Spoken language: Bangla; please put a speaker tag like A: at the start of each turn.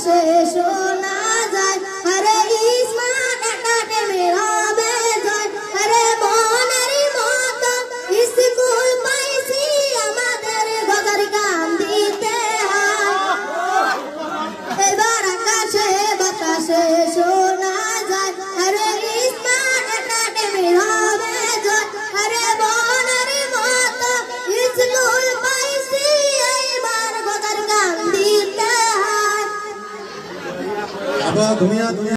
A: বাতাসে শোনা যায় আরে স্মার্ট একাডেমি হবে জয় আরে মনেরই মতো স্কুল পাইছি আমাদের গজার গান দিতে হয় এবার আকাশে বাতাসে শোনা যায় আরে স্মার্ট একাডেমি হবে জয় আরে মনেরই মতো স্কুল পাইছি এইবার গজার গান দিতে হয়।
B: আবার দুনিয়া